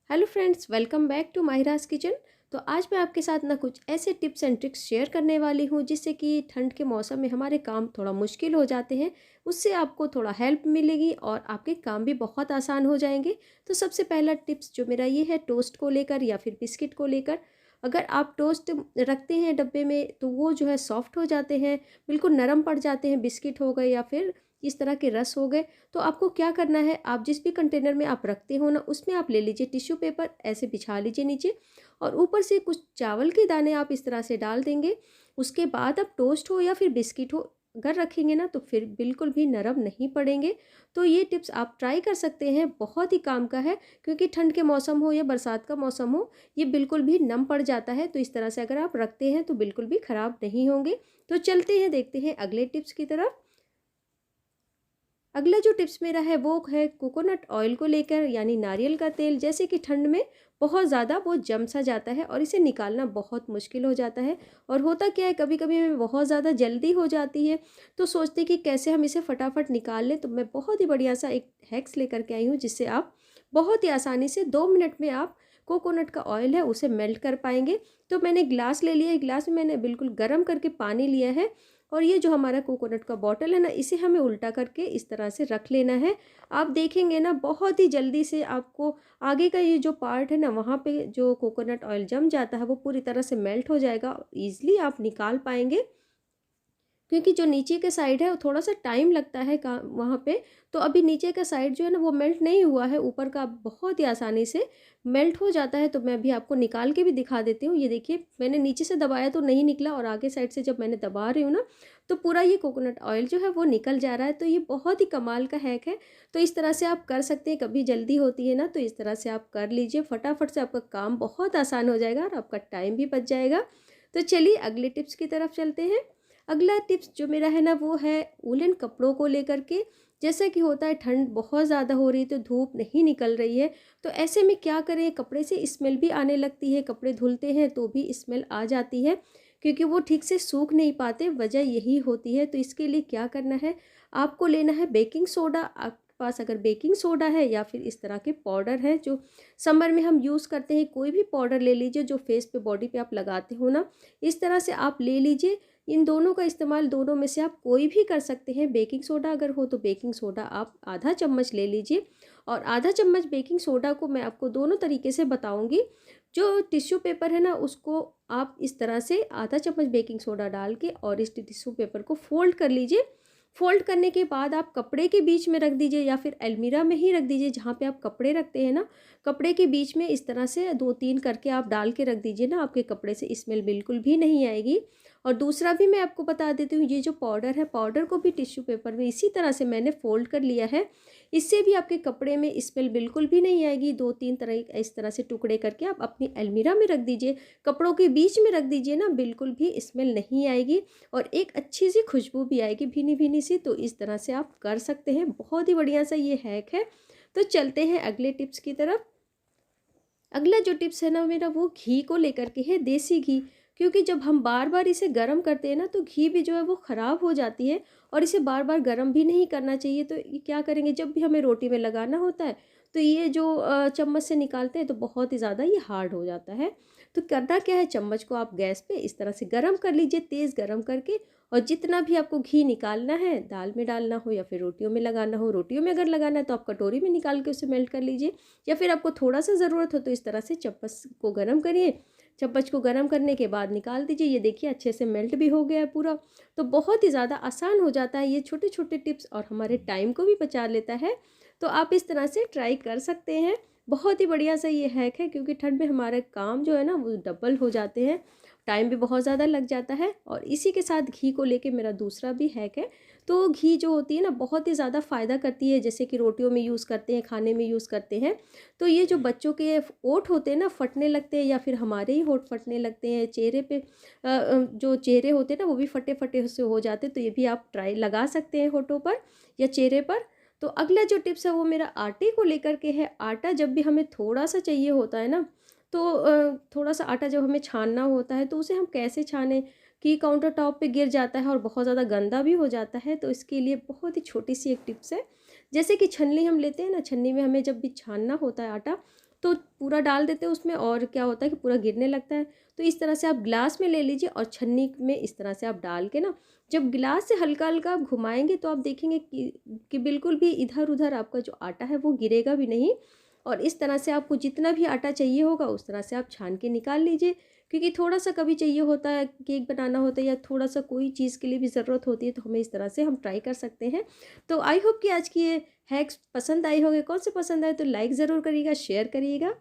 Hello friends, welcome back to Mahiraj kitchen. तो आज मैं आपके साथ ना कुछ ऐसे टिप्स एंड ट्रिक्स शेयर करने वाली हूँ जिससे कि ठंड के मौसम में हमारे काम थोड़ा मुश्किल हो जाते हैं। उससे आपको थोड़ा हेल्प मिलेगी और आपके काम भी बहुत आसान हो जाएंगे। तो सबसे पहला टिप्स जो मेरा ये है टोस्ट को लेकर या फिर बिस्किट को लेकर। अगर आप टोस्ट रखते हैं डब्बे में तो वो जो है सॉफ्ट हो जाते हैं, बिल्कुल नरम पड़ जाते हैं। बिस्किट हो गए या फिर इस तरह के रस हो गए, तो आपको क्या करना है, आप जिस भी कंटेनर में आप रखते हो ना उसमें आप ले लीजिए टिश्यू पेपर, ऐसे बिछा लीजिए नीचे और ऊपर से कुछ चावल के दाने आप इस तरह से डाल देंगे। उसके बाद आप टोस्ट हो या फिर बिस्किट हो अगर रखेंगे ना तो फिर बिल्कुल भी नरम नहीं पड़ेंगे। तो ये टिप्स आप ट्राई कर सकते हैं, बहुत ही काम का है, क्योंकि ठंड के मौसम हो या बरसात का मौसम हो ये बिल्कुल भी नम पड़ जाता है। तो इस तरह से अगर आप रखते हैं तो बिल्कुल भी ख़राब नहीं होंगे। तो चलते हैं, देखते हैं अगले टिप्स की तरफ। अगला जो टिप्स मेरा है वो है कोकोनट ऑयल को लेकर, यानी नारियल का तेल। जैसे कि ठंड में बहुत ज़्यादा वो जम सा जाता है और इसे निकालना बहुत मुश्किल हो जाता है। और होता क्या है, कभी कभी हमें बहुत ज़्यादा जल्दी हो जाती है तो सोचते कि कैसे हम इसे फटाफट निकाल लें। तो मैं बहुत ही बढ़िया सा एक हैक्स लेकर के आई हूँ जिससे आप बहुत ही आसानी से 2 मिनट में आप कोकोनट का ऑयल है उसे मेल्ट कर पाएंगे। तो मैंने ग्लास ले लिया है, ग्लास में मैंने बिल्कुल गर्म करके पानी लिया है और ये जो हमारा कोकोनट का बॉटल है ना इसे हमें उल्टा करके इस तरह से रख लेना है। आप देखेंगे ना बहुत ही जल्दी से आपको आगे का ये जो पार्ट है ना वहाँ पे जो कोकोनट ऑयल जम जाता है वो पूरी तरह से मेल्ट हो जाएगा, ईजिली आप निकाल पाएंगे। क्योंकि जो नीचे का साइड है वो थोड़ा सा टाइम लगता है का वहाँ पे। तो अभी नीचे का साइड जो है ना वो मेल्ट नहीं हुआ है, ऊपर का बहुत ही आसानी से मेल्ट हो जाता है। तो मैं भी आपको निकाल के भी दिखा देती हूँ। ये देखिए, मैंने नीचे से दबाया तो नहीं निकला और आगे साइड से जब मैंने दबा रही हूँ ना तो पूरा ये कोकोनट ऑयल जो है वो निकल जा रहा है। तो ये बहुत ही कमाल का हैक है। तो इस तरह से आप कर सकते हैं, कभी जल्दी होती है ना तो इस तरह से आप कर लीजिए, फटाफट से आपका काम बहुत आसान हो जाएगा और आपका टाइम भी बच जाएगा। तो चलिए अगले टिप्स की तरफ चलते हैं। अगला टिप्स जो मेरा है ना वो है वूलन कपड़ों को लेकर के। जैसा कि होता है ठंड बहुत ज़्यादा हो रही है तो धूप नहीं निकल रही है, तो ऐसे में क्या करें, कपड़े से स्मेल भी आने लगती है, कपड़े धुलते हैं तो भी स्मेल आ जाती है क्योंकि वो ठीक से सूख नहीं पाते, वजह यही होती है। तो इसके लिए क्या करना है, आपको लेना है बेकिंग सोडा। आपके पास अगर बेकिंग सोडा है या फिर इस तरह के पाउडर है जो समर में हम यूज़ करते हैं, कोई भी पाउडर ले लीजिए जो फेस पे बॉडी पे आप लगाते हो ना, इस तरह से आप ले लीजिए। इन दोनों का इस्तेमाल दोनों में से आप कोई भी कर सकते हैं। बेकिंग सोडा अगर हो तो बेकिंग सोडा आप आधा चम्मच ले लीजिए और आधा चम्मच बेकिंग सोडा को मैं आपको दोनों तरीके से बताऊंगी। जो टिश्यू पेपर है ना उसको आप इस तरह से आधा चम्मच बेकिंग सोडा डाल के और इस टिश्यू पेपर को फोल्ड कर लीजिए। फोल्ड करने के बाद आप कपड़े के बीच में रख दीजिए या फिर अलमीरा में ही रख दीजिए जहाँ पे आप कपड़े रखते हैं ना, कपड़े के बीच में इस तरह से 2-3 करके आप डाल के रख दीजिए ना, आपके कपड़े से स्मेल बिल्कुल भी नहीं आएगी। और दूसरा भी मैं आपको बता देती हूँ, ये जो पाउडर है पाउडर को भी टिश्यू पेपर में इसी तरह से मैंने फोल्ड कर लिया है। इससे भी आपके कपड़े में स्मेल बिल्कुल भी नहीं आएगी। 2-3 तरह इस तरह से टुकड़े करके आप अपनी अलमीरा में रख दीजिए, कपड़ों के बीच में रख दीजिए ना, बिल्कुल भी स्मेल नहीं आएगी और एक अच्छी सी खुशबू भी आएगी, भीनी भीनी सी। तो इस तरह से आप कर सकते हैं, बहुत ही बढ़िया सा ये हैक है। तो चलते हैं अगले टिप्स की तरफ। अगला जो टिप्स है ना मेरा वो घी को लेकर के है, देसी घी। क्योंकि जब हम बार बार इसे गर्म करते हैं ना तो घी भी जो है वो ख़राब हो जाती है और इसे बार बार गर्म भी नहीं करना चाहिए। तो ये क्या करेंगे, जब भी हमें रोटी में लगाना होता है तो ये जो चम्मच से निकालते हैं तो बहुत ही ज़्यादा ये हार्ड हो जाता है। तो करना क्या है, चम्मच को आप गैस पे इस तरह से गर्म कर लीजिए, तेज़ गर्म करके। और जितना भी आपको घी निकालना है, दाल में डालना हो या फिर रोटियों में लगाना हो, रोटियों में अगर लगाना है तो आप कटोरी में निकाल के उसे मेल्ट कर लीजिए या फिर आपको थोड़ा सा ज़रूरत हो तो इस तरह से चम्मच को गर्म करिए। चम्मच को गर्म करने के बाद निकाल दीजिए। ये देखिए अच्छे से मेल्ट भी हो गया है पूरा। तो बहुत ही ज़्यादा आसान हो जाता है ये छोटे छोटे टिप्स और हमारे टाइम को भी बचा लेता है। तो आप इस तरह से ट्राई कर सकते हैं। बहुत ही बढ़िया सा ये हैक है क्योंकि ठंड में हमारे काम जो है ना वो डबल हो जाते हैं, टाइम भी बहुत ज़्यादा लग जाता है। और इसी के साथ घी को लेके मेरा दूसरा भी हैक है। तो घी जो होती है ना बहुत ही ज़्यादा फ़ायदा करती है, जैसे कि रोटियों में यूज़ करते हैं, खाने में यूज़ करते हैं। तो ये जो बच्चों के ओंठ होते हैं ना फटने लगते हैं या फिर हमारे ही होंठ फटने लगते हैं, चेहरे पे जो चेहरे होते हैं ना वो भी फटे फटे से हो जाते हैं। तो ये भी आप ट्राई लगा सकते हैं होठों पर या चेहरे पर। तो अगला जो टिप्स है वो मेरा आटे को लेकर के है। आटा जब भी हमें थोड़ा सा चाहिए होता है ना तो थोड़ा सा आटा जब हमें छानना होता है तो उसे हम कैसे छानें कि काउंटर टॉप पे गिर जाता है और बहुत ज़्यादा गंदा भी हो जाता है। तो इसके लिए बहुत ही छोटी सी एक टिप्स है। जैसे कि छलनी हम लेते हैं ना, छलनी में हमें जब भी छानना होता है आटा, तो पूरा डाल देते हैं उसमें और क्या होता है कि पूरा गिरने लगता है। तो इस तरह से आप ग्लास में ले लीजिए और छन्नी में इस तरह से आप डाल के ना, जब गिलास से हल्का-हल्का आप घुमाएँगे तो आप देखेंगे कि बिल्कुल भी इधर-उधर आपका जो आटा है वो गिरेगा भी नहीं। और इस तरह से आपको जितना भी आटा चाहिए होगा उस तरह से आप छान के निकाल लीजिए। क्योंकि थोड़ा-सा कभी चाहिए होता है, केक बनाना होता है या थोड़ा-सा कोई चीज़ के लिए भी ज़रूरत होती है, तो हमें इस तरह से हम ट्राई कर सकते हैं। तो आई होप कि आज की ये हैक्स पसंद आई होंगे। कौन से पसंद आए तो लाइक ज़रूर करिएगा, शेयर करिएगा।